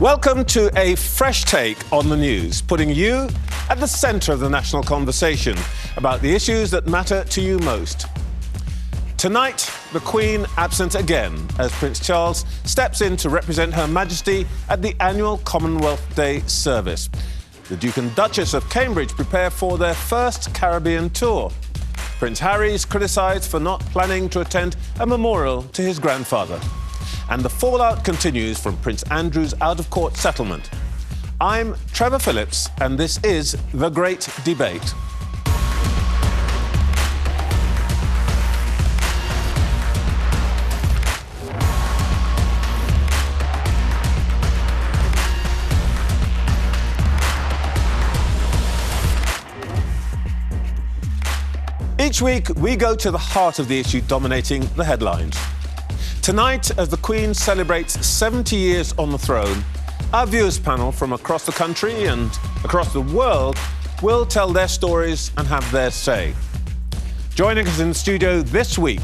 Welcome to a fresh take on the news, putting you at the centre of the national conversation about the issues that matter to you most. Tonight, the Queen absent again as Prince Charles steps in to represent Her Majesty at the annual Commonwealth Day service. The Duke and Duchess of Cambridge prepare for their first Caribbean tour. Prince Harry's criticised for not planning to attend a memorial to his grandfather. And the fallout continues from Prince Andrew's out-of-court settlement. I'm Trevor Phillips, and this is The Great Debate. Each week, we go to the heart of the issue dominating the headlines. Tonight, as the Queen celebrates 70 years on the throne, our viewers panel from across the country and across the world will tell their stories and have their say. Joining us in the studio this week,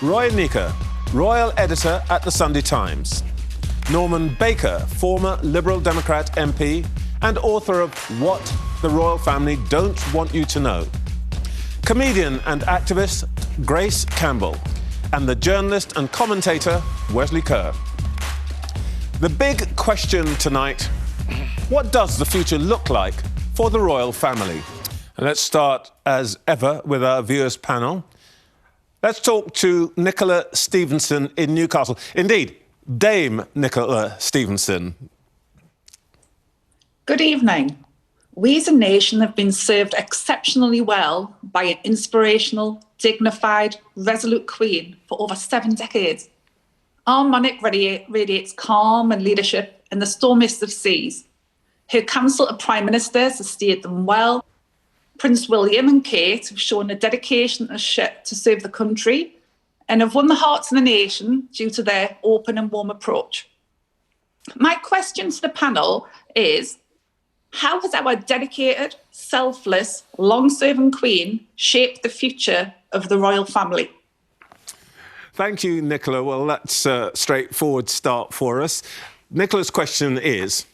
Roy Nika, Royal Editor at the Sunday Times, Norman Baker, former Liberal Democrat MP and author of What the Royal Family Don't Want You to Know, comedian and activist Grace Campbell, and the journalist and commentator Wesley Kerr. The big question tonight, what does the future look like for the royal family? And let's start, as ever, with our viewers panel. Let's talk to Nicola Stevenson in Newcastle. Indeed, Dame Nicola Stevenson. Good evening. We as a nation have been served exceptionally well by an inspirational, dignified, resolute Queen for over 7 decades. Our monarch radiates calm and leadership in the stormiest of seas. Her council of prime ministers has steered them well. Prince William and Kate have shown a dedication to serve the country and have won the hearts of the nation due to their open and warm approach. My question to the panel is, how has our dedicated, selfless, long-serving Queen shaped the future of the royal family? Thank you, Nicola. Well, that's a straightforward start for us. Nicola's question is,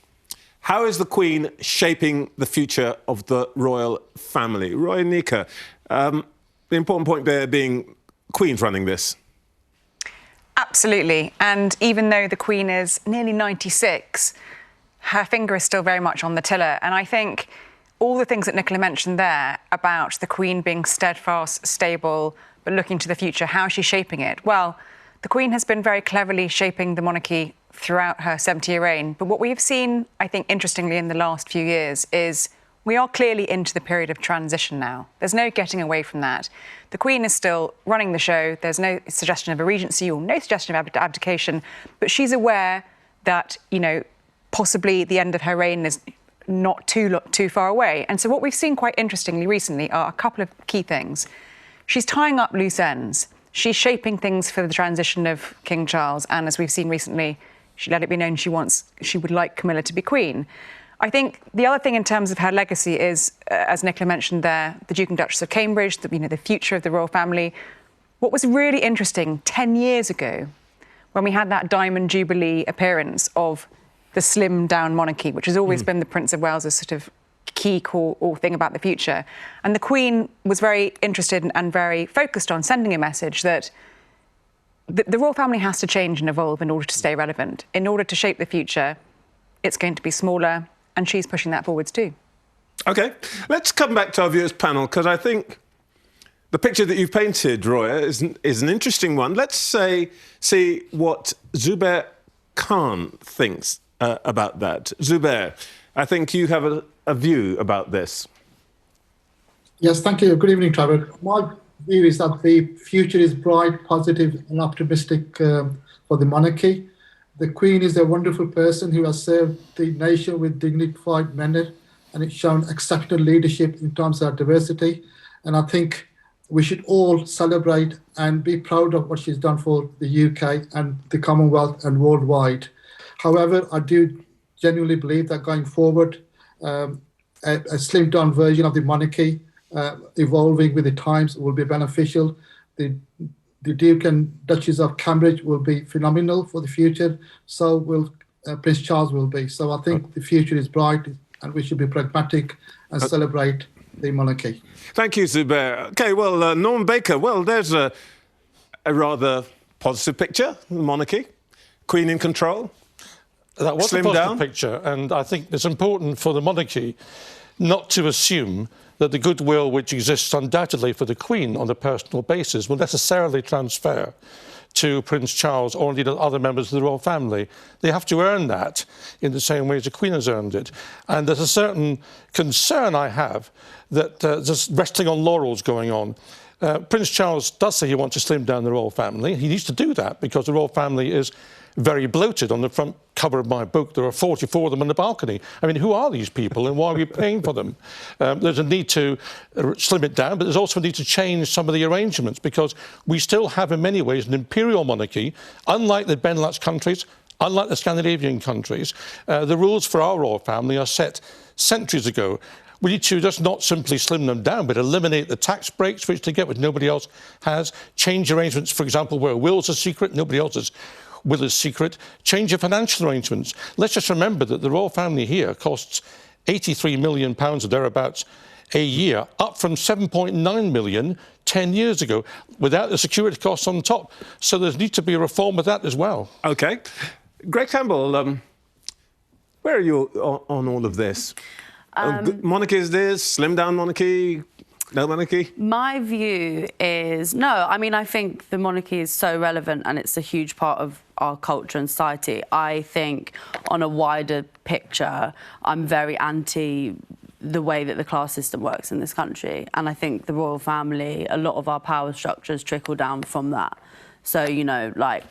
how is the Queen shaping the future of the royal family? Roy Nika, the important point there being Queen's running this. Absolutely. And even though the Queen is nearly 96, her finger is still very much on the tiller. And I think all the things that Nicola mentioned there about the Queen being steadfast, stable, but looking to the future, how is she shaping it? Well, the Queen has been very cleverly shaping the monarchy throughout her 70-year reign. But what we have seen, I think, interestingly in the last few years is we are clearly into the period of transition now. There's no getting away from that. The Queen is still running the show. There's no suggestion of a regency or no suggestion of abdication. But she's aware that, possibly the end of her reign is not too far away. And so what we've seen quite interestingly recently are a couple of key things. She's tying up loose ends. She's shaping things for the transition of King Charles. And as we've seen recently, she let it be known she would like Camilla to be Queen. I think the other thing in terms of her legacy is, as Nicola mentioned there, the Duke and Duchess of Cambridge, the future of the royal family. What was really interesting 10 years ago, when we had that Diamond Jubilee appearance of the slimmed-down monarchy, which has always been the Prince of Wales's sort of key core thing about the future. And the Queen was very interested and very focused on sending a message that the royal family has to change and evolve in order to stay relevant. In order to shape the future, it's going to be smaller, and she's pushing that forwards too. OK, let's come back to our viewers' panel, because I think the picture that you've painted, Roya, is an interesting one. Let's see what Zubair Khan thinks about that. Zubair, I think you have a view about this. Yes, thank you. Good evening, Trevor. My view is that the future is bright, positive and optimistic for the monarchy. The Queen is a wonderful person who has served the nation with dignified manner, and it's shown exceptional leadership in terms of diversity. And I think we should all celebrate and be proud of what she's done for the UK and the Commonwealth and worldwide. However, I do genuinely believe that going forward, a slimmed-down version of the monarchy, evolving with the times, will be beneficial. The Duke and Duchess of Cambridge will be phenomenal for the future. So will Prince Charles will be. So I think the future is bright, and we should be pragmatic and celebrate the monarchy. Thank you, Zubair. OK, well, Norman Baker, well, there's a rather positive picture, the monarchy. Queen in control. That was a positive picture, and I think it's important for the monarchy not to assume that the goodwill which exists undoubtedly for the Queen on a personal basis will necessarily transfer to Prince Charles or indeed other members of the royal family. They have to earn that in the same way as the Queen has earned it. And there's a certain concern I have that just resting on laurels going on. Prince Charles does say he wants to slim down the royal family. He needs to do that because the royal family is very bloated. On the front cover of my book, there are 44 of them on the balcony. I mean, who are these people and why are we paying for them? There's a need to slim it down, but there's also a need to change some of the arrangements because we still have, in many ways, an imperial monarchy, unlike the Benelux countries, unlike the Scandinavian countries. The rules for our royal family are set centuries ago. We need to just not simply slim them down, but eliminate the tax breaks which they get, which nobody else has. Change arrangements, for example, where wills are secret, nobody else's will is secret. Change your financial arrangements. Let's just remember that the royal family here costs £83 million or thereabouts a year, up from 7.9 million 10 years ago, without the security costs on top. So there needs to be a reform of that as well. OK. Greg Campbell, where are you on all of this? Monarchy is this, slim down monarchy, no monarchy? My view is no. I mean, I think the monarchy is so relevant and it's a huge part of our culture and society. I think on a wider picture, I'm very anti the way that the class system works in this country. And I think the royal family, a lot of our power structures trickle down from that. So, you know, like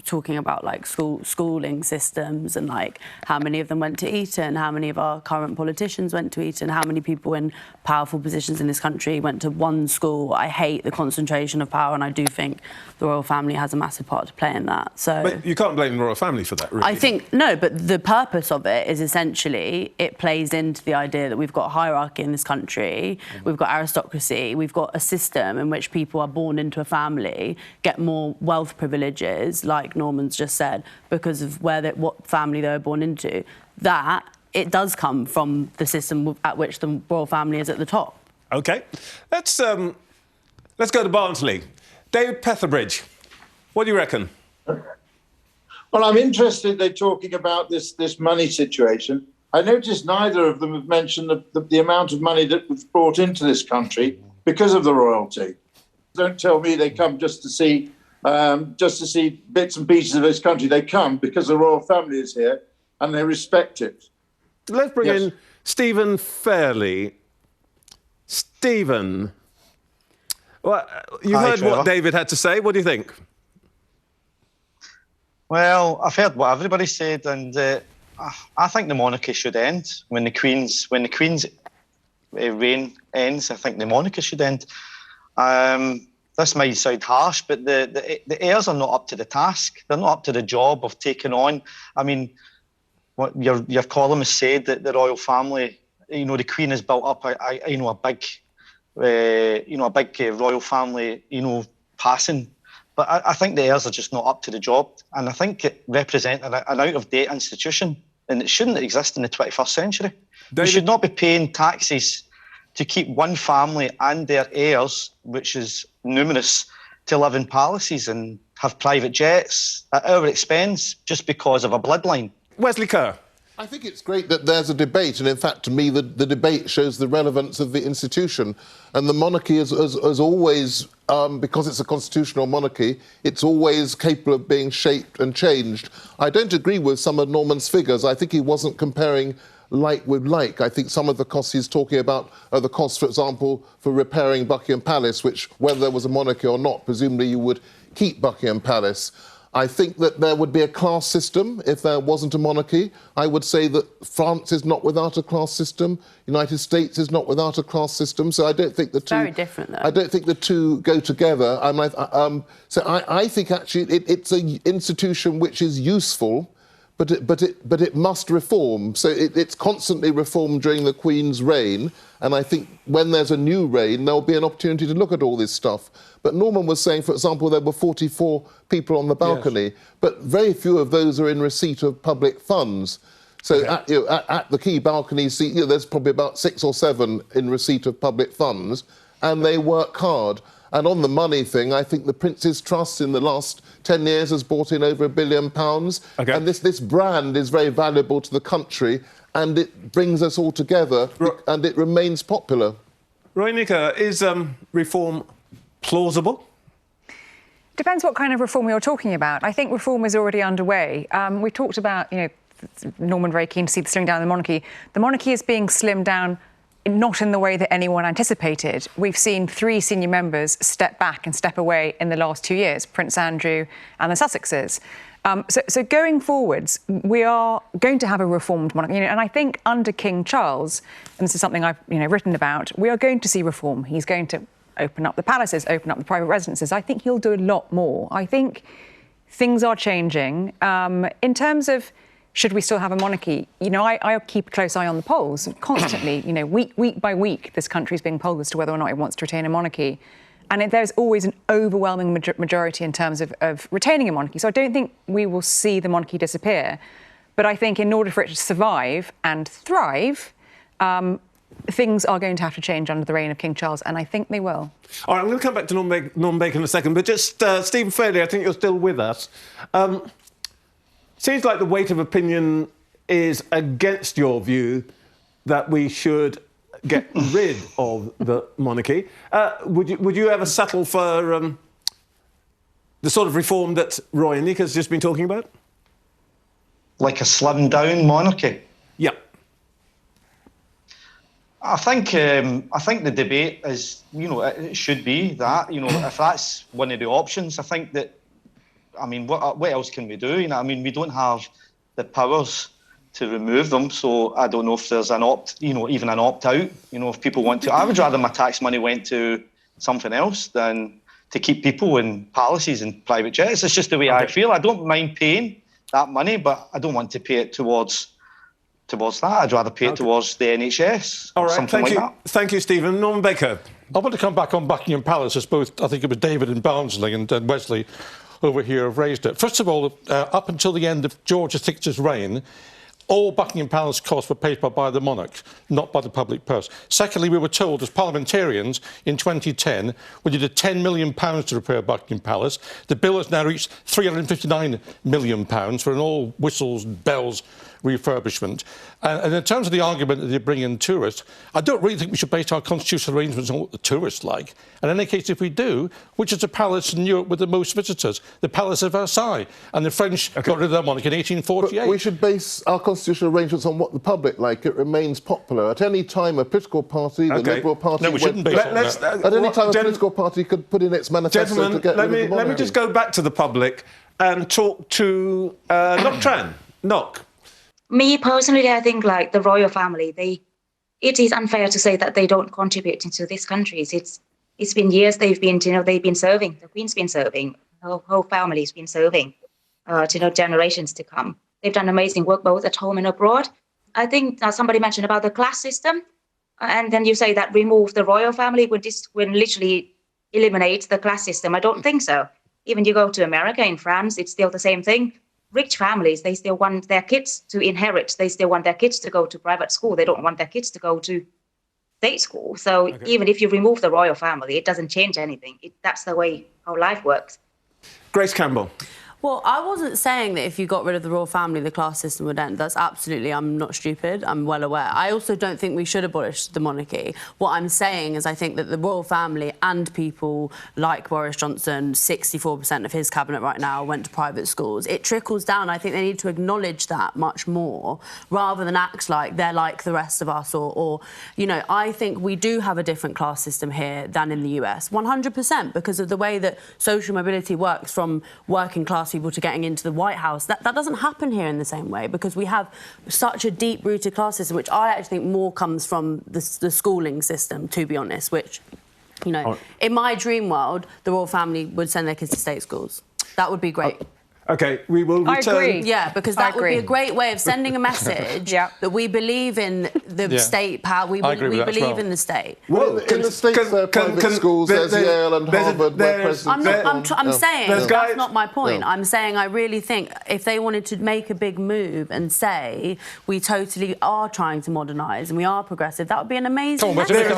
talking about like schooling systems and like how many of them went to Eton, how many of our current politicians went to Eton, how many people in powerful positions in this country went to one school. I hate the concentration of power and I do think the royal family has a massive part to play in that. So, but you can't blame the royal family for that, really. I think, no, but the purpose of it is essentially it plays into the idea that we've got hierarchy in this country, we've got aristocracy, we've got a system in which people are born into a family, get more wealth privileges, like Norman's just said, because of what family they were born into. That, it does come from the system at which the royal family is at the top. OK. Let's go to Barnsley. David Petherbridge, what do you reckon? Well, I'm interested they're talking about this money situation. I noticed neither of them have mentioned the amount of money that was brought into this country because of the royalty. Don't tell me they come just to see bits and pieces of this country. They come because the royal family is here and they respect it. Let's bring in Stephen Fairley. Stephen, well, you heard what David had to say. What do you think? Well, I've heard what everybody said, and I think the monarchy should end when the Queen's reign ends. I think the monarchy should end. This might sound harsh, but the heirs are not up to the task. They're not up to the job of taking on. I mean, what your columnist said that the royal family, you know, the Queen has built up a big royal family, you know, passing. But I think the heirs are just not up to the job, and I think it represents an out-of-date institution, and it shouldn't exist in the 21st century. David, we should not be paying taxes to keep one family and their heirs, which is numerous, to live in palaces and have private jets at our expense just because of a bloodline. Wesley Kerr. I think it's great that there's a debate, and in fact, to me, the debate shows the relevance of the institution. And the monarchy is always, because it's a constitutional monarchy, it's always capable of being shaped and changed. I don't agree with some of Norman's figures. I think he wasn't comparing like with like. I think some of the costs he's talking about are the costs, for example, for repairing Buckingham Palace, which, whether there was a monarchy or not, presumably you would keep Buckingham Palace. I think that there would be a class system if there wasn't a monarchy. I would say that France is not without a class system. United States is not without a class system. So I don't think the two... Very different, though. I don't think the two go together. I think actually it's an institution which is useful, but it must reform. So it's constantly reformed during the Queen's reign, and I think when there's a new reign, there'll be an opportunity to look at all this stuff. But Norman was saying, for example, there were 44 people on the balcony, yes, but very few of those are in receipt of public funds. So at the key balcony seat, there's probably about 6 or 7 in receipt of public funds, and they work hard. And on the money thing, I think the Prince's Trust in the last 10 years has brought in over £1 billion. Okay. And this brand is very valuable to the country, and it brings us all together, and it remains popular. Roinika, is reform plausible? Depends what kind of reform you're talking about. I think reform is already underway. We talked about, Norman very keen to see the slimming down of the monarchy. The monarchy is being slimmed down not in the way that anyone anticipated. We've seen 3 senior members step back and step away in the last 2 years, Prince Andrew and the Sussexes. So going forwards, we are going to have a reformed monarchy. And I think under King Charles, and this is something I've written about, we are going to see reform. He's going to open up the palaces, open up the private residences. I think he'll do a lot more. I think things are changing. In terms of should we still have a monarchy? I keep a close eye on the polls constantly. Week by week, this country is being polled as to whether or not it wants to retain a monarchy. And there's always an overwhelming majority in terms of retaining a monarchy. So I don't think we will see the monarchy disappear. But I think in order for it to survive and thrive, things are going to have to change under the reign of King Charles, and I think they will. All right, I'm going to come back to Norman Bacon in a second, but just Stephen Fairley, I think you're still with us. Seems like the weight of opinion is against your view that we should get rid of the monarchy. Would you ever settle for the sort of reform that Roinika's just been talking about? Like a slimmed-down monarchy? Yeah. I think the debate is, it should be that, if that's one of the options. I think that, what else can we do? We don't have the powers to remove them, so I don't know if there's even an opt-out. If people want to, I would rather my tax money went to something else than to keep people in palaces and private jets. It's just the way I feel. I don't mind paying that money, but I don't want to pay it towards that. I'd rather pay it towards the NHS. All right, something like that. Thank you, Stephen. Norman Baker. I want to come back on Buckingham Palace, as both, I think it was David and Barnsley and Wesley over here have raised it. First of all, up until the end of George VI's reign, all Buckingham Palace costs were paid for by the monarch, not by the public purse. Secondly, we were told as parliamentarians in 2010 we needed £10 million to repair Buckingham Palace. The bill has now reached £359 million for an all whistles, bells refurbishment. And in terms of the argument that they bring in tourists, I don't really think we should base our constitutional arrangements on what the tourists like. And in any case, if we do, which is the palace in Europe with the most visitors? The Palace of Versailles. And the French got rid of their monarchy in 1848. But we should base our constitutional arrangements on what the public like. It remains popular. At any time, a political party, the Liberal Party... No, we shouldn't base it on that. At any time, a political party could put in its manifesto to get rid of the monarchy. Let me just go back to the public and talk to Nok Tran. Nok. Me personally, I think like the royal family, it is unfair to say that they don't contribute into these countries. It's been years they've been serving. The Queen's been serving. Her whole family's been serving to generations to come. They've done amazing work both at home and abroad. I think somebody mentioned about the class system, and then you say that remove the royal family would literally eliminate the class system. I don't think so. Even you go to America, in France, it's still the same thing. Rich families, they still want their kids to inherit. They still want their kids to go to private school. They don't want their kids to go to state school. So even if you remove the royal family, it doesn't change anything. That's the way how life works. Grace Campbell. Well, I wasn't saying that if you got rid of the royal family, the class system would end. That's absolutely, I'm not stupid, I'm well aware. I also don't think we should abolish the monarchy. What I'm saying is I think that the royal family and people like Boris Johnson, 64% of his cabinet right now went to private schools. It trickles down. I think they need to acknowledge that much more rather than act like they're like the rest of us or I think we do have a different class system here than in the US, 100%, because of the way that social mobility works from working class people to getting into the White House. That doesn't happen here in the same way because we have such a deep-rooted class system, which I actually think more comes from the schooling system, to be honest, which, in my dream world, the royal family would send their kids to state schools. That would be great. OK, we will return... I agree. Yeah, because that would be a great way of sending a message that we believe in the state power. We believe in the state. Well, in the States, there are private schools, there's Yale and Harvard, where presidents... I'm saying that's not my point. I'm saying I really think if they wanted to make a big move and say we totally are trying to modernise and we are progressive, that would be an amazing message.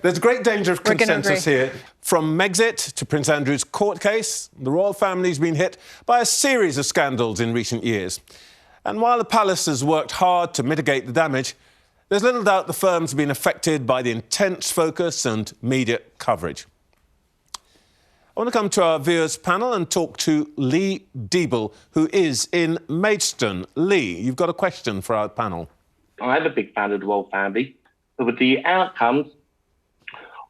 There's a great danger of consensus here. From Megxit to Prince Andrew's court case, the royal family's been hit by a series of scandals in recent years. And while the palace has worked hard to mitigate the damage, there's little doubt the firm's been affected by the intense focus and media coverage. I want to come to our viewers' panel and talk to Lee Deeble, who is in Maidstone. Lee, you've got a question for our panel. I'm a big fan of the royal family, but with the outcomes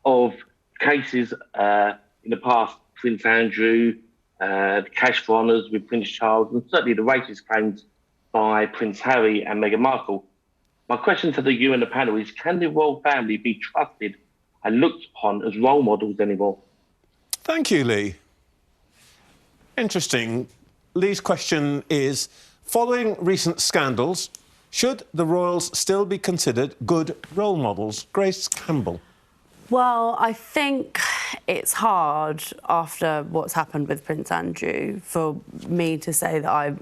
of cases in the past, Prince Andrew, the cash for honours with Prince Charles, and certainly the racist claims by Prince Harry and Meghan Markle. My question to you and the panel is, can the royal family be trusted and looked upon as role models anymore? Thank you, Lee. Interesting. Lee's question is, following recent scandals, should the royals still be considered good role models? Grace Campbell. Well, I think it's hard after what's happened with Prince Andrew for me to say that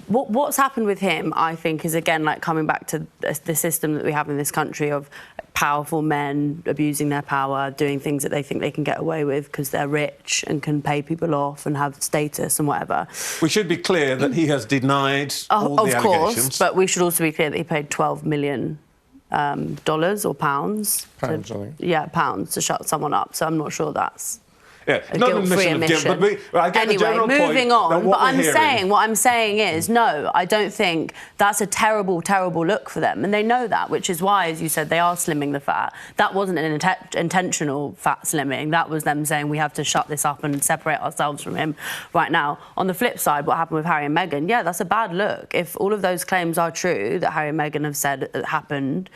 what's happened with him, I think, is, again, like coming back to the system that we have in this country of powerful men abusing their power, doing things that they think they can get away with because they're rich and can pay people off and have status and whatever. We should be clear that he has denied all the allegations. Of course, but we should also be clear that he paid $12 million dollars or pounds? Pounds, I think. Yeah, pounds to shut someone up. So I'm not sure that's a guilt-free admission. But anyway, moving on. But what I'm saying is, no, I don't think that's a terrible, terrible look for them. And they know that, which is why, as you said, they are slimming the fat. That wasn't an intentional fat slimming. That was them saying we have to shut this up and separate ourselves from him right now. On the flip side, what happened with Harry and Meghan, yeah, that's a bad look. If all of those claims are true that Harry and Meghan have said happened,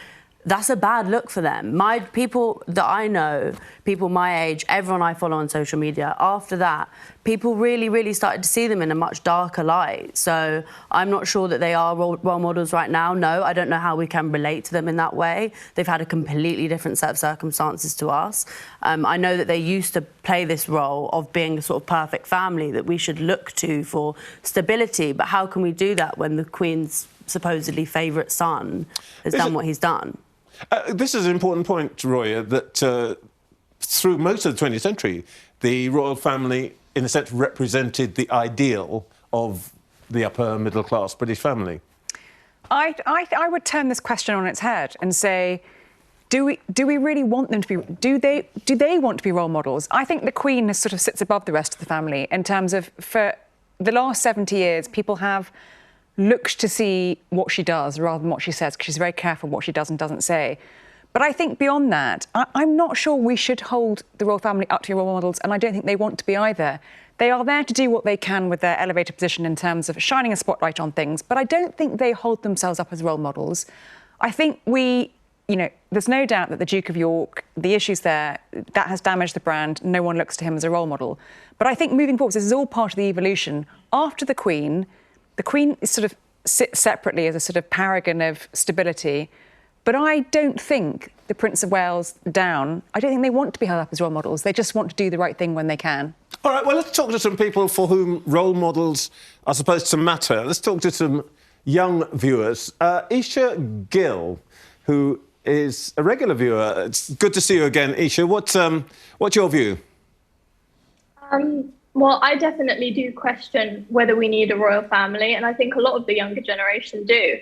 that's a bad look for them. My people that I know, people my age, everyone I follow on social media, after that, people really, really started to see them in a much darker light. So I'm not sure that they are role models right now. No, I don't know how we can relate to them in that way. They've had a completely different set of circumstances to us. I know that they used to play this role of being a sort of perfect family that we should look to for stability. But how can we do that when the Queen's supposedly favourite son has done what he's done? This is an important point, Roya, that through most of the 20th century, the royal family, in a sense, represented the ideal of the upper middle-class British family. I would turn this question on its head and say, do we really want them to be... Do they want to be role models? I think the Queen sort of sits above the rest of the family in terms of, for the last 70 years, people have looked to see what she does rather than what she says, because she's very careful what she does and doesn't say. But I think beyond that, I'm not sure we should hold the royal family up to role models, and I don't think they want to be either. They are there to do what they can with their elevated position in terms of shining a spotlight on things, but I don't think they hold themselves up as role models. I think there's no doubt that the Duke of York, the issues there, that has damaged the brand. No one looks to him as a role model. But I think moving forward, this is all part of the evolution. After the Queen is sort of sits separately as a sort of paragon of stability. But I don't think the Prince of Wales down, I don't think they want to be held up as role models. They just want to do the right thing when they can. All right, well, let's talk to some people for whom role models are supposed to matter. Let's talk to some young viewers. Isha Gill, who is a regular viewer. It's good to see you again, Isha. What's your view? Well, I definitely do question whether we need a royal family, and I think a lot of the younger generation do.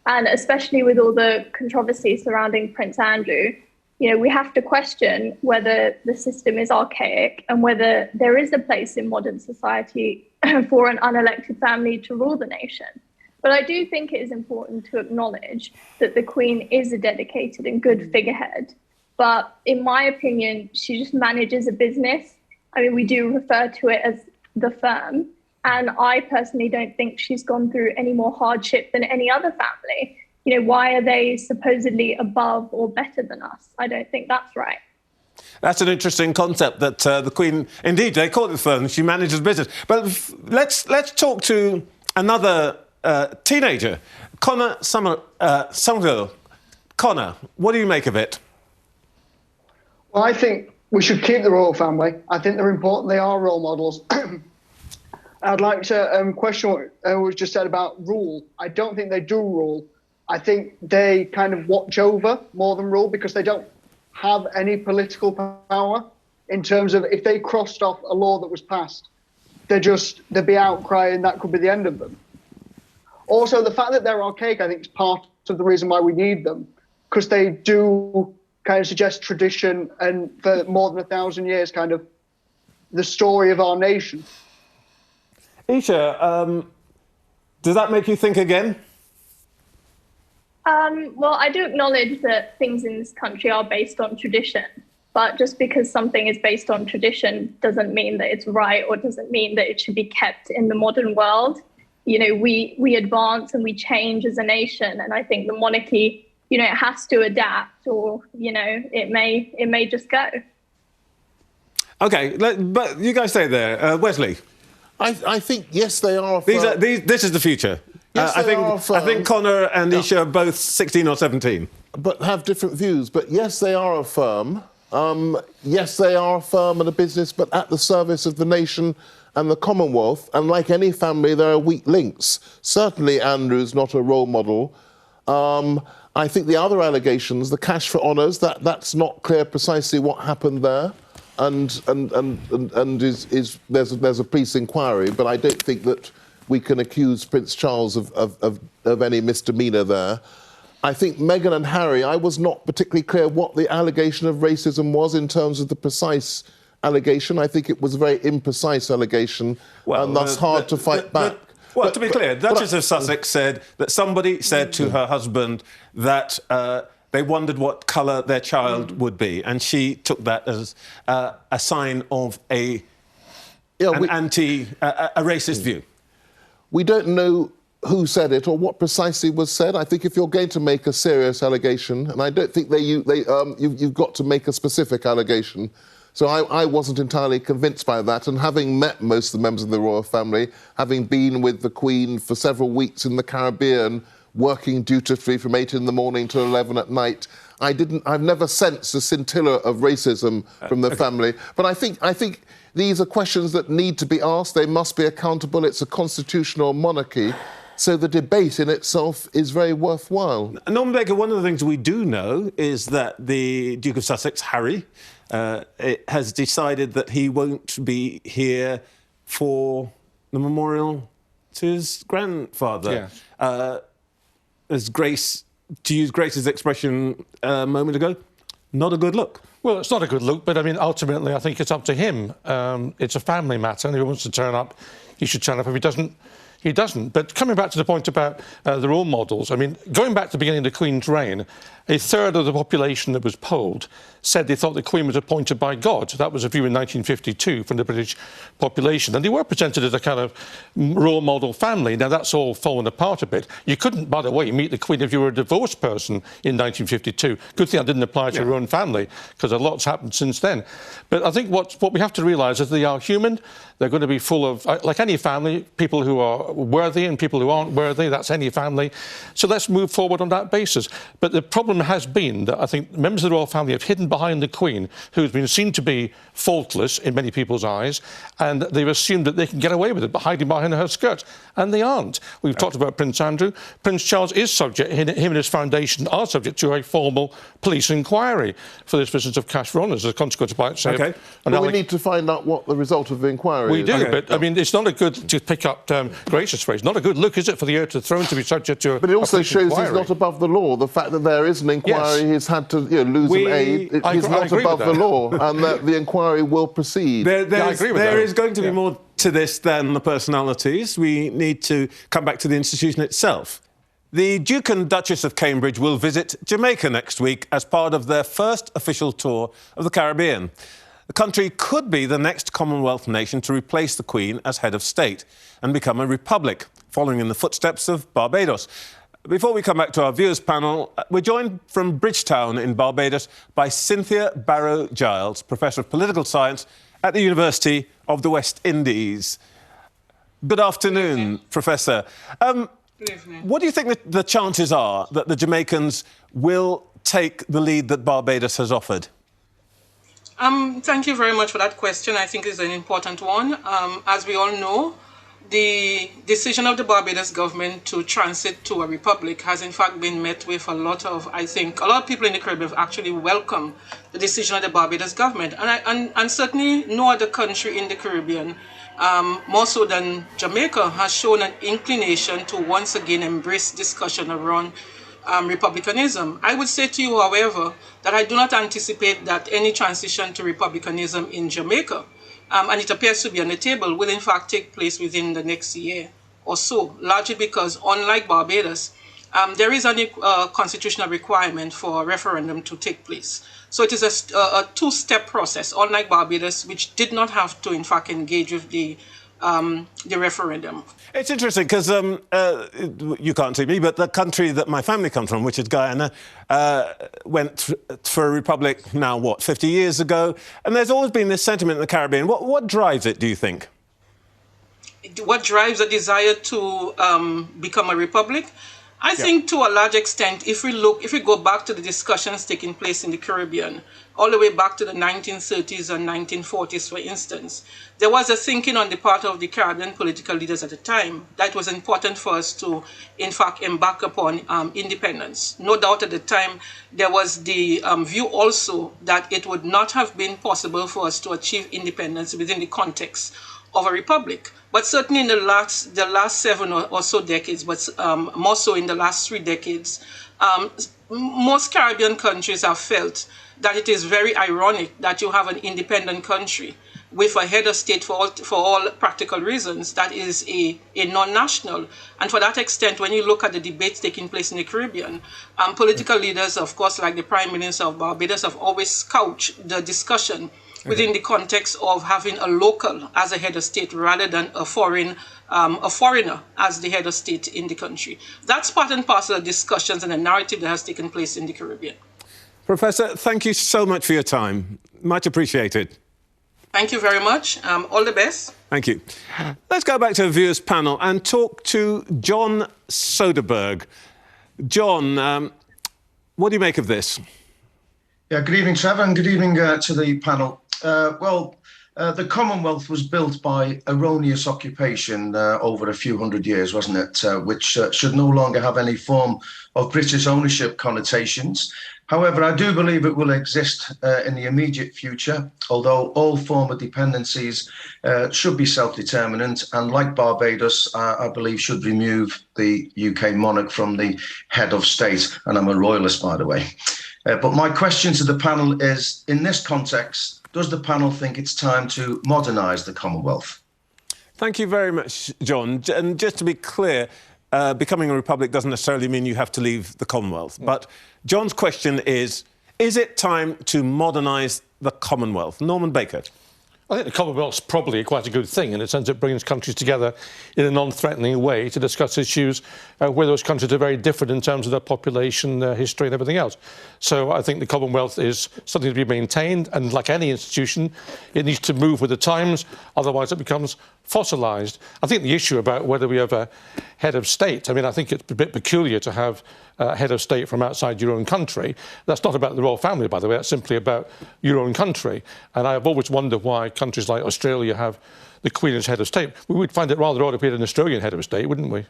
And especially with all the controversy surrounding Prince Andrew, we have to question whether the system is archaic and whether there is a place in modern society for an unelected family to rule the nation. But I do think it is important to acknowledge that the Queen is a dedicated and good figurehead. But in my opinion, she just manages a business. I mean, we do refer to it as the firm. And I personally don't think she's gone through any more hardship than any other family. Why are they supposedly above or better than us? I don't think that's right. That's an interesting concept that the Queen, indeed, they call it the firm, she manages business. But let's talk to another teenager, Connor Somerville. Connor, what do you make of it? Well, I think we should keep the royal family. I think they're important. They are role models. I'd like to question what was just said about rule. I don't think they do rule. I think they kind of watch over more than rule, because they don't have any political power in terms of if they crossed off a law that was passed, there'd be outcry and that could be the end of them. Also, the fact that they're archaic, I think, is part of the reason why we need them, because they do kind of suggest tradition and for more than 1,000 years, kind of the story of our nation. Isha, does that make you think again? Well, I do acknowledge that things in this country are based on tradition, but just because something is based on tradition doesn't mean that it's right, or doesn't mean that it should be kept in the modern world. You know, we advance and we change as a nation, and I think the monarchy, you know, it has to adapt, or, you know, it may just go. OK, but you guys stay there. Wesley? I think, yes, they are. This is the future. Yes, I think Connor and Isha are both 16 or 17. But have different views. But yes, they are a firm. Yes, they are a firm and a business, but at the service of the nation and the Commonwealth. And like any family, there are weak links. Certainly Andrew's not a role model. I think the other allegations, the cash for honours, that's not clear precisely what happened there. And there's a police inquiry, but I don't think that we can accuse Prince Charles of any misdemeanour there. I think Meghan and Harry, I was not particularly clear what the allegation of racism was in terms of the precise allegation. I think it was a very imprecise allegation, and thus hard to fight back. Well, to be clear, Duchess of Sussex said that somebody said to her husband that they wondered what colour their child would be, and she took that as a sign of a racist view. We don't know who said it or what precisely was said. I think if you're going to make a serious allegation, and I don't think you've got to make a specific allegation. So I wasn't entirely convinced by that. And having met most of the members of the royal family, having been with the Queen for several weeks in the Caribbean, working dutifully from 8 in the morning to 11 at night, I've never sensed a scintilla of racism from the family. But I think these are questions that need to be asked. They must be accountable. It's a constitutional monarchy. So the debate in itself is very worthwhile. Norman Baker, one of the things we do know is that the Duke of Sussex, Harry, has decided that he won't be here for the memorial to his grandfather. Yeah. As Grace, to use Grace's expression a moment ago, not a good look. Well, it's not a good look, but I mean, ultimately, I think it's up to him. It's a family matter, and if he wants to turn up, he should turn up. If he doesn't, he doesn't. But coming back to the point about the role models, I mean, going back to the beginning of the Queen's reign, a third of the population that was polled said they thought the Queen was appointed by God. That was a view in 1952 from the British population. And they were presented as a kind of role model family. Now, that's all fallen apart a bit. You couldn't, by the way, meet the Queen if you were a divorced person in 1952. Good thing that didn't apply to your own family, because a lot's happened since then. But I think what we have to realise is they are human. They're going to be full of, like any family, people who are worthy and people who aren't worthy. That's any family. So let's move forward on that basis. But the problem has been that I think members of the royal family have hidden behind the Queen, who's been seen to be faultless in many people's eyes, and they've assumed that they can get away with it, but hiding behind her skirt. And they aren't. We've talked about Prince Andrew. Prince Charles is subject, him and his foundation are subject to a formal police inquiry for this business of cash for honours as a consequence of it. OK. Well, we need to find out what the result of the inquiry is. We do, but, I mean, it's not a good, to pick up Grace's phrase, not a good look, is it, for the heir to the throne to be subject to But it also shows he's not above the law. The fact that there is an inquiry, he's had to lose an aide, he's not above the law, and that the inquiry will proceed. There is going to be more to this than the personalities. We need to come back to the institution itself. The Duke and Duchess of Cambridge will visit Jamaica next week as part of their first official tour of the Caribbean. The country could be the next Commonwealth nation to replace the Queen as head of state and become a republic, following in the footsteps of Barbados. Before we come back to our viewers panel, we're joined from Bridgetown in Barbados by Cynthia BarrowGiles, Professor of Political Science at the University of the West Indies. Good afternoon, Professor. Good evening. What do you think the chances are that the Jamaicans will take the lead that Barbados has offered? Thank you very much for that question. I think it's an important one. As we all know, the decision of the Barbados government to transit to a republic has in fact been met with a lot of people in the Caribbean have actually welcomed the decision of the Barbados government. And certainly no other country in the Caribbean, more so than Jamaica, has shown an inclination to once again embrace discussion around republicanism. I would say to you, however, that I do not anticipate that any transition to republicanism in Jamaica, and it appears to be on the table, will in fact take place within the next year or so, largely because, unlike Barbados, there is a constitutional requirement for a referendum to take place. So it is a two-step process, unlike Barbados, which did not have to, in fact, engage with the referendum. It's interesting because you can't see me, but the country that my family comes from, which is Guyana, went for a republic now, 50 years ago? And there's always been this sentiment in the Caribbean. What drives it, do you think? What drives a desire to become a republic? I think to a large extent, if we go back to the discussions taking place in the Caribbean, all the way back to the 1930s and 1940s, for instance, there was a thinking on the part of the Caribbean political leaders at the time that it was important for us to, in fact, embark upon independence. No doubt at the time, there was the view also that it would not have been possible for us to achieve independence within the context of a republic. But certainly in the last 7 or so decades, but more so in the last 3 decades, most Caribbean countries have felt that it is very ironic that you have an independent country with a head of state for all practical reasons that is a non-national. And for that extent, when you look at the debates taking place in the Caribbean, political leaders, of course, like the Prime Minister of Barbados, have always couched the discussion within the context of having a local as a head of state rather than a foreigner as the head of state in the country. That's part and parcel of discussions and the narrative that has taken place in the Caribbean. Professor, thank you so much for your time. Much appreciated. Thank you very much. All the best. Thank you. Let's go back to the viewers panel and talk to John Soderberg. John, what do you make of this? Yeah, good evening, Trevor, and good evening to the panel. The Commonwealth was built by erroneous occupation over a few hundred years, wasn't it? Which should no longer have any form of British ownership connotations. However, I do believe it will exist in the immediate future, although all former dependencies should be self-determinant and, like Barbados, I believe should remove the UK monarch from the head of state. And I'm a royalist, by the way. But my question to the panel is, in this context, does the panel think it's time to modernise the Commonwealth? Thank you very much, John. And just to be clear, becoming a republic doesn't necessarily mean you have to leave the Commonwealth. But John's question is it time to modernise the Commonwealth? Norman Baker. I think the Commonwealth's probably quite a good thing in the sense it brings countries together in a non-threatening way to discuss issues where those countries are very different in terms of their population, their history and everything else. So I think the Commonwealth is something to be maintained, and like any institution, it needs to move with the times, otherwise it becomes fossilised. I think the issue about whether we have a head of state, I mean, I think it's a bit peculiar to have a head of state from outside your own country. That's not about the royal family, by the way, that's simply about your own country. And I have always wondered why countries like Australia have the Queen as head of state. We would find it rather odd if we had an Australian head of state, wouldn't we?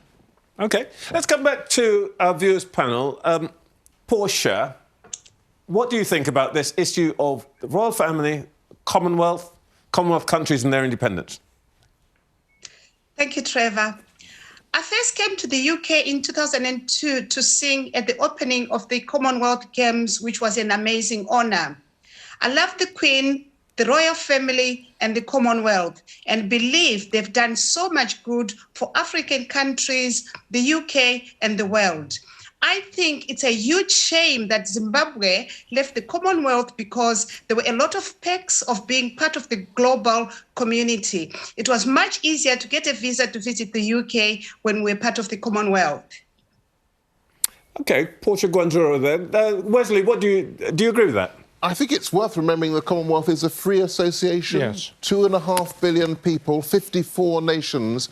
OK, let's come back to our viewers panel. Portia, what do you think about this issue of the royal family, Commonwealth countries and their independence? Thank you, Trevor. I first came to the UK in 2002 to sing at the opening of the Commonwealth Games, which was an amazing honour. I love the Queen, the royal family and the Commonwealth, and believe they've done so much good for African countries, the UK and the world. I think it's a huge shame that Zimbabwe left the Commonwealth because there were a lot of perks of being part of the global community. It was much easier to get a visa to visit the UK when we were part of the Commonwealth. OK, Portia Gwanzura then. Wesley, what do you agree with that? I think it's worth remembering the Commonwealth is a free association. Yes. 2.5 billion people, 54 nations,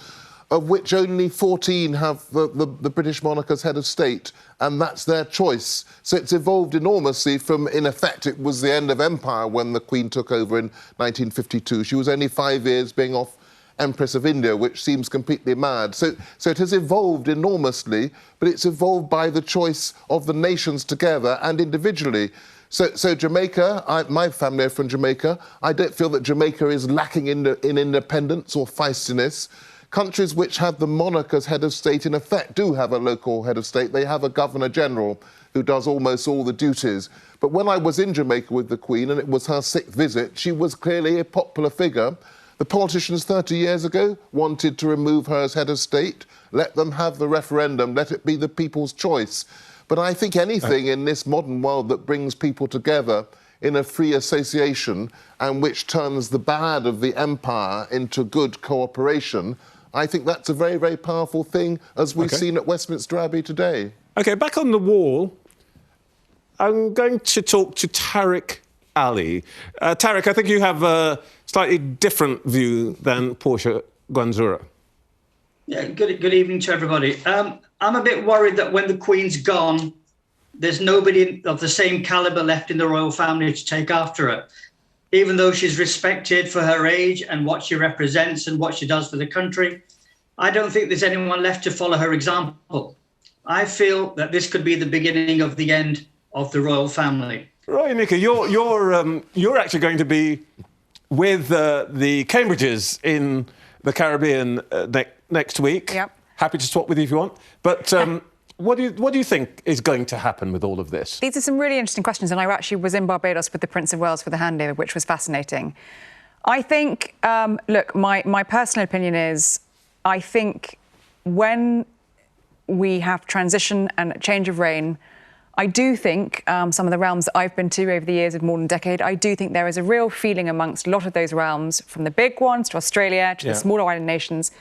of which only 14 have the British monarch as head of state, and that's their choice. So it's evolved enormously from, in effect, it was the end of empire when the Queen took over in 1952. She was only 5 years being off Empress of India, which seems completely mad. So it has evolved enormously, but it's evolved by the choice of the nations together and individually. So Jamaica, my family are from Jamaica. I don't feel that Jamaica is lacking in independence or feistiness. Countries which have the monarch as head of state, in effect, do have a local head of state. They have a governor-general who does almost all the duties. But when I was in Jamaica with the Queen, and it was her 6th visit, she was clearly a popular figure. The politicians 30 years ago wanted to remove her as head of state. Let them have the referendum. Let it be the people's choice. But I think anything in this modern world that brings people together in a free association and which turns the bad of the empire into good cooperation, I think that's a very, very powerful thing, as we've seen at Westminster Abbey today. OK, back on the wall, I'm going to talk to Tariq Ali. Tariq, I think you have a slightly different view than Portia Gwanzura. Yeah, good evening to everybody. I'm a bit worried that when the Queen's gone, there's nobody of the same calibre left in the royal family to take after her. Even though she's respected for her age and what she represents and what she does for the country, I don't think there's anyone left to follow her example. I feel that this could be the beginning of the end of the royal family. Right, Nicky, you're actually going to be with the Cambridges in the Caribbean next week. Yep. Happy to swap with you if you want. But what do you think is going to happen with all of this? These are some really interesting questions, and I actually was in Barbados with the Prince of Wales for the handover, which was fascinating. I think, look, my personal opinion is, I think when we have transition and change of reign, I do think some of the realms that I've been to over the years of more than a decade, I do think there is a real feeling amongst a lot of those realms, from the big ones to Australia to the smaller island nations,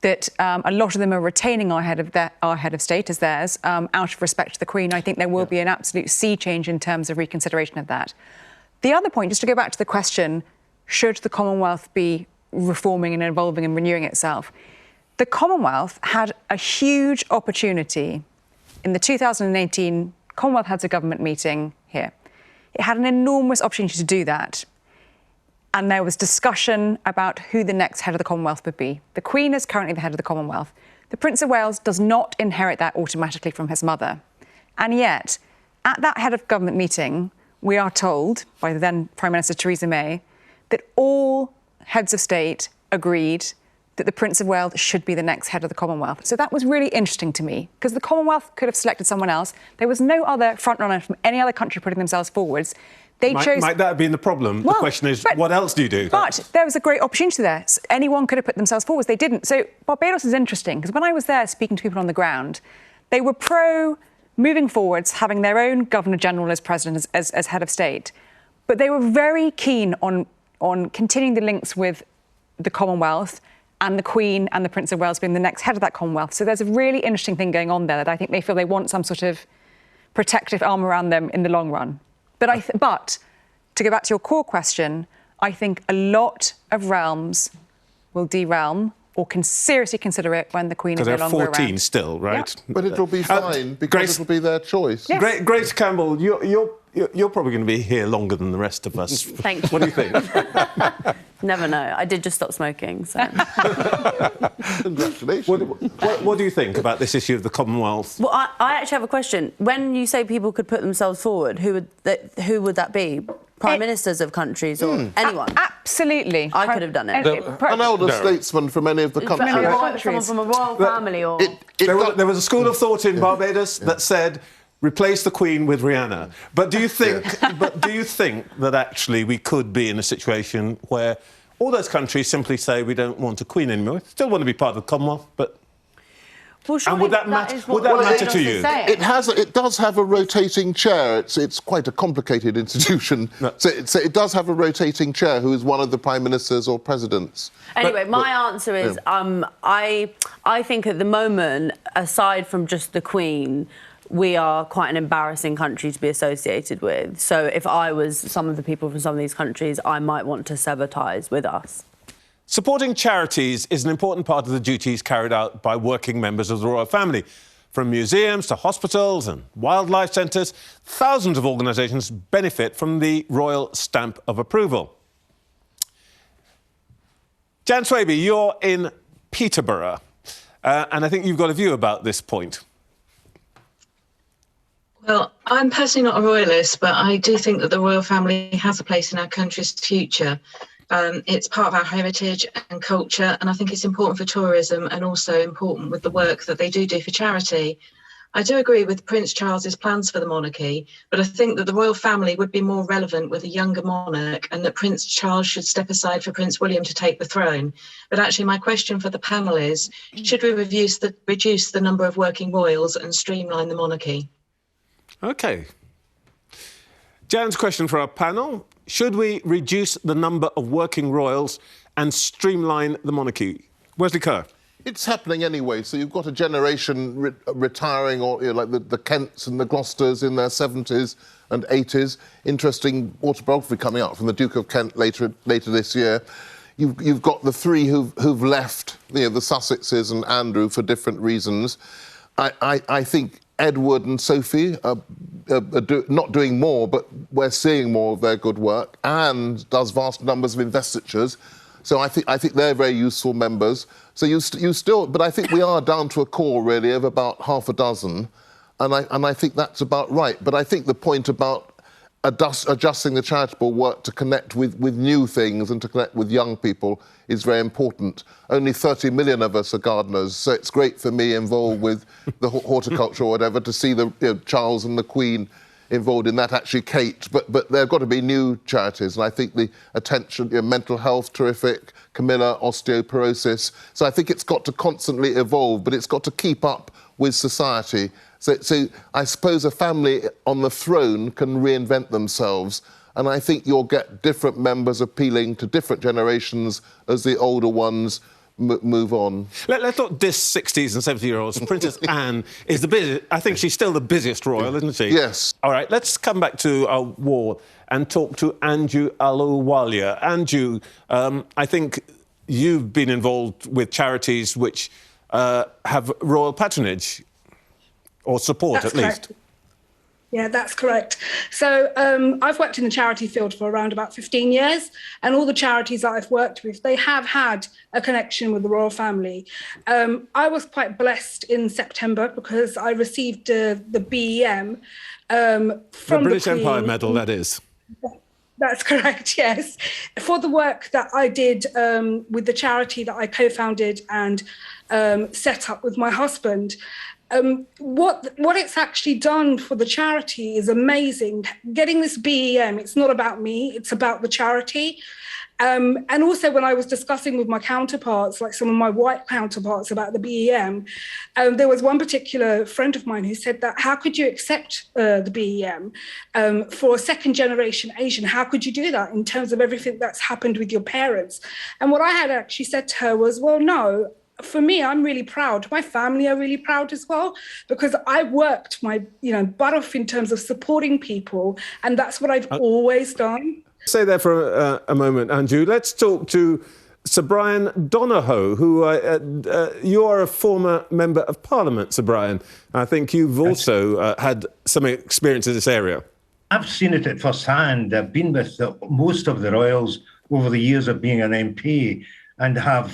that a lot of them are retaining our head of state as theirs out of respect to the Queen. I think there will be an absolute sea change in terms of reconsideration of that. The other point, just to go back to the question, should the Commonwealth be reforming and evolving and renewing itself? The Commonwealth had a huge opportunity in the 2018 Commonwealth Heads of Government meeting here. It had an enormous opportunity to do that. And there was discussion about who the next head of the Commonwealth would be. The Queen is currently the head of the Commonwealth. The Prince of Wales does not inherit that automatically from his mother. And yet, at that head of government meeting, we are told by the then Prime Minister Theresa May that all heads of state agreed that the Prince of Wales should be the next head of the Commonwealth. So that was really interesting to me, because the Commonwealth could have selected someone else. There was no other frontrunner from any other country putting themselves forwards. They chose... Might that have been the problem? Well, the question is, what else do you do? But there was a great opportunity there. Anyone could have put themselves forwards. They didn't. So Barbados is interesting, because when I was there speaking to people on the ground, they were pro moving forwards, having their own Governor-General as president, as head of state. But they were very keen on continuing the links with the Commonwealth and the Queen and the Prince of Wales being the next head of that Commonwealth. So there's a really interesting thing going on there that I think they feel they want some sort of protective arm around them in the long run. But to go back to your core question, I think a lot of realms will derealm or can seriously consider it when the Queen is no longer around. 14 still, right? Yep. But it'll be fine, because Grace, it'll be their choice. Yes. Grace Campbell, you're probably going to be here longer than the rest of us. Thank you. What do you think? Never know. I did just stop smoking, so... Congratulations. What do you think about this issue of the Commonwealth? Well, I actually have a question. When you say people could put themselves forward, who would that be? Prime ministers of countries or anyone? Absolutely. I could have done it. An elder statesman from any of the countries. Someone from a royal family or... There was a school of thought in Barbados that said, replace the Queen with Rihanna. But do you think that actually we could be in a situation where all those countries simply say we don't want a Queen anymore? We still want to be part of the Commonwealth, but... Well, and would that matter to you? It does have a rotating chair. It's quite a complicated institution. No. So it does have a rotating chair who is one of the prime ministers or presidents. Anyway, my answer is I think at the moment, aside from just the Queen, we are quite an embarrassing country to be associated with. So if I was some of the people from some of these countries, I might want to sever ties with us. Supporting charities is an important part of the duties carried out by working members of the royal family. From museums to hospitals and wildlife centres, thousands of organisations benefit from the royal stamp of approval. Jan Swaby, you're in Peterborough, and I think you've got a view about this point. Well, I'm personally not a royalist, but I do think that the royal family has a place in our country's future. It's part of our heritage and culture, and I think it's important for tourism and also important with the work that they do for charity. I do agree with Prince Charles's plans for the monarchy, but I think that the royal family would be more relevant with a younger monarch and that Prince Charles should step aside for Prince William to take the throne. But actually, my question for the panel is, should we reduce the number of working royals and streamline the monarchy? OK. Jan's question for our panel. Should we reduce the number of working royals and streamline the monarchy? Wesley Kerr. It's happening anyway. So you've got a generation retiring, or like the Kents and the Gloucesters in their 70s and 80s. Interesting autobiography coming out from the Duke of Kent later this year. You've got the three who've left, the Sussexes and Andrew for different reasons. I think Edward and Sophie are not doing more, but we're seeing more of their good work, and does vast numbers of investitures. So I think they're very useful members. So you still, but I think we are down to a core really of about half a dozen, and I think that's about right. But I think the point about adjusting the charitable work to connect with new things and to connect with young people is very important. Only 30 million of us are gardeners, so it's great for me involved with the horticulture or whatever to see the Charles and the Queen involved in that, actually Kate, but there have got to be new charities, and I think the attention, mental health, terrific, Camilla, osteoporosis, so I think it's got to constantly evolve, but it's got to keep up with society. So I suppose a family on the throne can reinvent themselves, and I think you'll get different members appealing to different generations as the older ones move on. Let's not diss 60s and 70-year-olds. Princess Anne is the busiest. I think she's still the busiest royal, isn't she? Yes. All right, let's come back to our war and talk to Anju Aluwalia. Anju, I think you've been involved with charities which have royal patronage, or support at least. Yeah, that's correct. So I've worked in the charity field for around about 15 years, and all the charities that I've worked with, they have had a connection with the royal family. I was quite blessed in September because I received the BEM from the British Empire Medal, that is. That's correct, yes. For the work that I did with the charity that I co-founded and set up with my husband. What it's actually done for the charity is amazing. Getting this BEM, it's not about me, it's about the charity. And also when I was discussing with my counterparts, like some of my white counterparts about the BEM, there was one particular friend of mine who said that, how could you accept the BEM for a second generation Asian? How could you do that in terms of everything that's happened with your parents? And what I had actually said to her was, well, no, for me, I'm really proud. My family are really proud as well, because I worked my butt off in terms of supporting people, and that's what I've always done. Stay there for a moment, Anju. Let's talk to Sir Brian Donohoe, who you are a former Member of Parliament, Sir Brian. I think you've also had some experience in this area. I've seen it at first hand. I've been with most of the royals over the years of being an MP, and have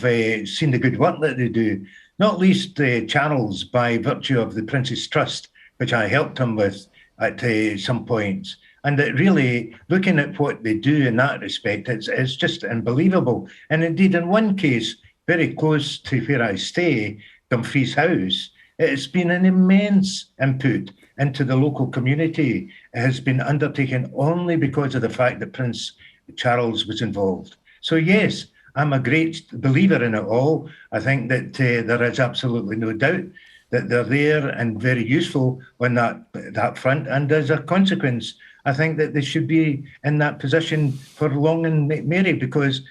seen the good work that they do, not least Charles, by virtue of the Prince's Trust, which I helped him with at some points. And that really, looking at what they do in that respect, it's just unbelievable. And indeed, in one case, very close to where I stay, Dumfries House, it's been an immense input into the local community. It has been undertaken only because of the fact that Prince Charles was involved. So yes, I'm a great believer in it all. I think that there is absolutely no doubt that they're there and very useful on that front. And as a consequence, I think that they should be in that position for long and merry, because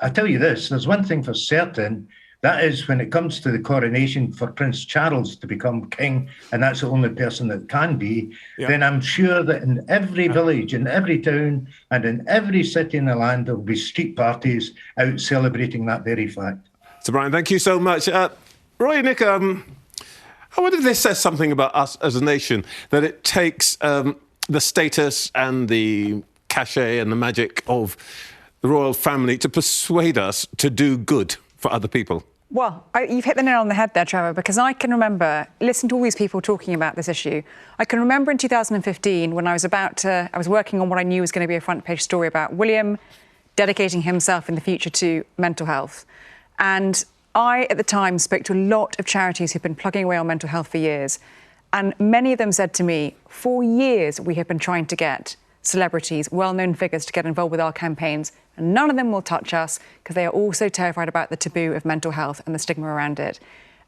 I tell you this, there's one thing for certain, That is when it comes to the coronation for Prince Charles to become king, and that's the only person that can be, then I'm sure that in every village, in every town, and in every city in the land, there will be street parties out celebrating that very fact. So, Brian, thank you so much. Roy and Nick, I wonder if this says something about us as a nation, that it takes the status and the cachet and the magic of the royal family to persuade us to do good for other people. Well, you've hit the nail on the head there, Trevor, because I can remember listening to all these people talking about this issue. I can remember in 2015 when I was working on what I knew was going to be a front page story about William dedicating himself in the future to mental health. And I, at the time, spoke to a lot of charities who've been plugging away on mental health for years. And many of them said to me, for years we have been trying to get celebrities, well-known figures to get involved with our campaigns, and none of them will touch us because they are all so terrified about the taboo of mental health and the stigma around it.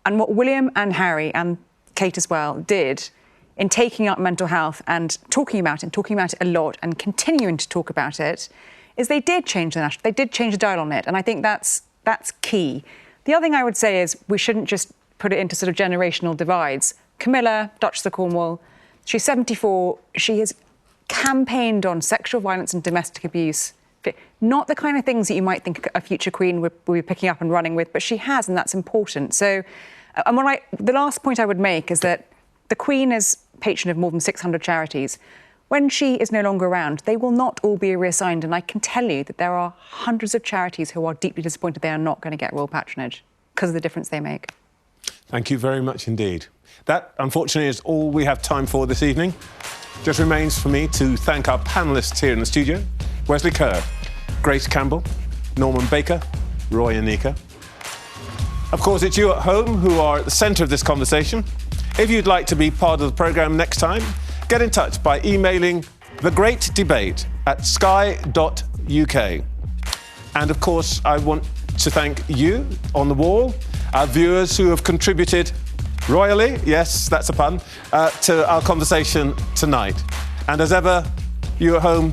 And what William and Harry and Kate as well did in taking up mental health and talking about it a lot and continuing to talk about it is they did change the dial on it. And I think that's key. The other thing I would say is we shouldn't just put it into sort of generational divides. Camilla, Duchess of Cornwall, she's 74. She has campaigned on sexual violence and domestic abuse. Not the kind of things that you might think a future queen would be picking up and running with, but she has, and that's important. So, the last point I would make is that the Queen is patron of more than 600 charities. When she is no longer around, they will not all be reassigned, and I can tell you that there are hundreds of charities who are deeply disappointed they are not going to get royal patronage because of the difference they make. Thank you very much indeed. That, unfortunately, is all we have time for this evening. Just remains for me to thank our panellists here in the studio, Wesley Kerr, Grace Campbell, Norman Baker, Roy Anika. Of course, it's you at home who are at the centre of this conversation. If you'd like to be part of the programme next time, get in touch by emailing thegreatdebate@sky.uk. And of course, I want to thank you on the wall, our viewers who have contributed royally, yes, that's a pun, to our conversation tonight. And as ever, you at home,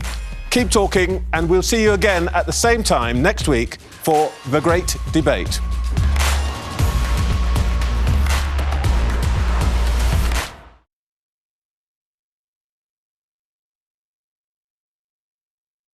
keep talking, and we'll see you again at the same time next week for The Great Debate.